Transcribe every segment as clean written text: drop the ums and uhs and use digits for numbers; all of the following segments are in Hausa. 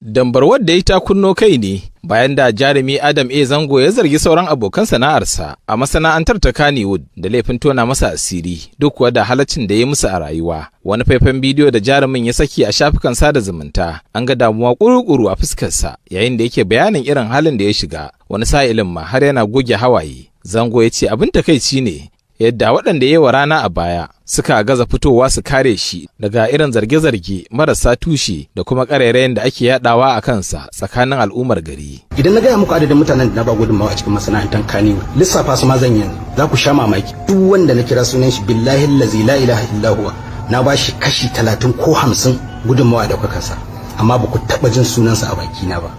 Dambarwar da ta kunno kai ne bayan da jarumi Adam Zango ya zargi sauran abokan sana'arsa a masana'antar ta Kannywood da laifin tona masa asiri duk kuwa da halaccin da ya musu a rayuwa. Wani faifan bidiyo da jarumin ya saki a shafukan sada zumunta an ga damuwa kuru-kuru a fuskarsa yayin da yake bayanin irin halin da ya shiga, wani sa'ilin ma har yana goge hawaye. Zango ya ce abin takaici ne yadda waɗanda ya wa rana a baya suka gaza fitowa su kare shi daga irin zarge-zarge marasa tushe da kuma ƙarairayen da ake yadawa a kansa tsakanin al'ummar gari. Idan na gaya muku adadin mutanen da na ba gudunmawa a cikin masana'antar Kannywood, lissafa su ma zan yanzu za ku sha mamaki. Duk wanda na kira sunan shi billahi allazi la ilaha illa huwa na ba shi kashi 30 ko 50 gudunmawa da kuka sa, amma ba ku taɓa jin sunansa a bakina ba.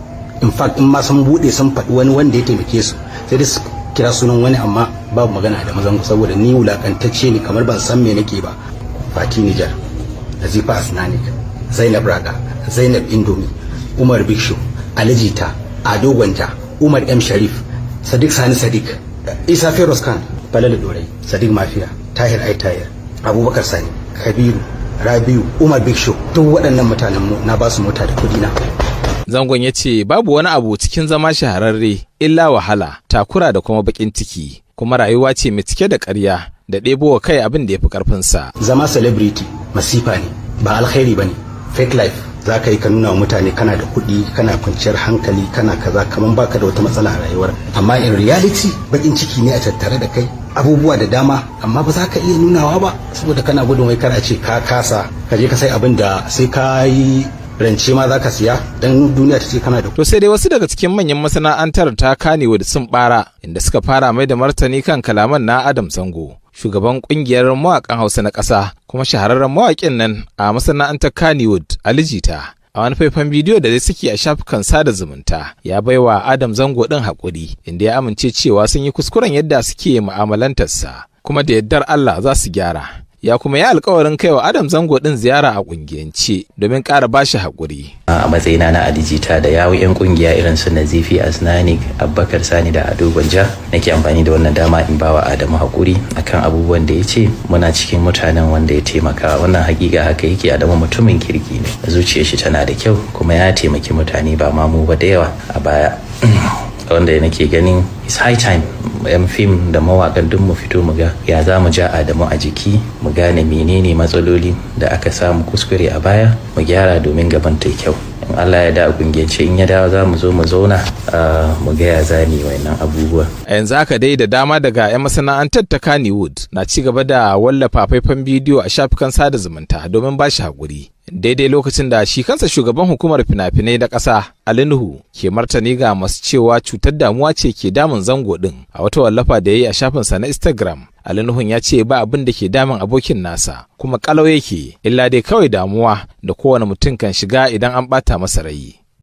In fact in ma sun buɗe sun faɗi wani wanda ya taimake su sai dai kira sunan wani amma babu magana da mazan saboda ni wulakantacce ne kamar ban san me nake ba. Fati Nijar, Nazifa Asnanik, Zainab Raga, Zainab Indomi, Umar Bikshu, Alijita, Ado Gwanja, Umar M Sharif, Sadiq Sani Sadiq, Isa Feroz Khan, Balal Dorai, Sadiq Mafiya, Tahir Ai Tahir, Abubakar Sani, Kabiru, Rabiu, Umar Bikshu, duk waɗannan mutanen mu na ba su mota da kudi na. Zangon ya ce babu wani abu cikin zama shahararre illa wahala, takura da kuma bakin ciki, kuma rayuwa ce mai cike da ƙarya da ɗebowa kai abin da ya fi ƙarfinsa. Zama celebrity masifa ne, ba alkhairi ba ne, fake life. Za ka yi ka nuna wa mutane kana da kuɗi, kana kwanciyar hankali, kana kaza kaman baka da wata matsala a rayuwar. Amma in reality bakin ciki ne a tattare da kai, abubuwa da dama, amma ba za ka iya nunawa ba saboda kana gudun wai kar a ce ka kasa, ka je ka sai abin da sai ka yi rance ma za ka siya don duniya ta ce kana da. To sai dai wasu daga cikin manyan masana'antar ta Kannywood sun bara inda suka fara mai da martani kan kalaman na Adam Zango, shugaban kungiyar mawakan Hausa na ƙasa kuma shahararren mawakin nan a masana'antar Kannywood Alijita. A wani faifan bidiyo da zai saki a shafukan sada zumunta ya baiwa Adam Zango din haƙuri inda ya amince cewa sun yi kuskuren yadda suke mu'amalantarsa kuma da yardar Allah za su gyara. Ya kuma yi alkawarin kaiwa Adam Zango din ziyara a kungiyance domin ƙara bashi haƙuri. A matsayina na Alijita da yawo 'yan kungiya irin su Nazifi Asnanik, Abubakar Sani da Ado Gwanja, nake amfani da wannan dama in bawa Adamu haƙuri akan abubuwan da ya ce. Muna cikin mutanen wanda ya taimaka, wannan hakika haka yake. Adamu mutumin kirki ne, zuciyar shi tana da kyau kuma ya taimaki mutane ba ma mu ba da yawa a baya. Wanda nake ganin it's high time yan fim da mawakan duk mu fito mu ga ya za mu ja Adamu a jiki, mu gane menene matsaloli da aka samu kuskure a baya, mu gyara domin gaban ta kyau. In Allah ya da kungiyance in ya dawo za mu zo mu zauna mu ga ya zani wannan abubuwa. A yanzu haka dai da dama daga 'yan masana'antar ta Kannywood na ci gaba da wallafa faifan bidiyo a shafukan sada zumunta domin ba shi haƙuri. Daidai lokacin da shi kansa shugaban hukumar fina-finai na ƙasa Ali Nuhu ke martani ga masu cewa cutar damuwa ce ke damun Zango din. A wata wallafa da ya yi a shafinsa na Instagram, Ali Nuhun ya ce ba abin da ke damun abokin nasa kuma kalau yake, illa dai kawai damuwa da kowane mutum kan shiga idan an ɓata masa rai.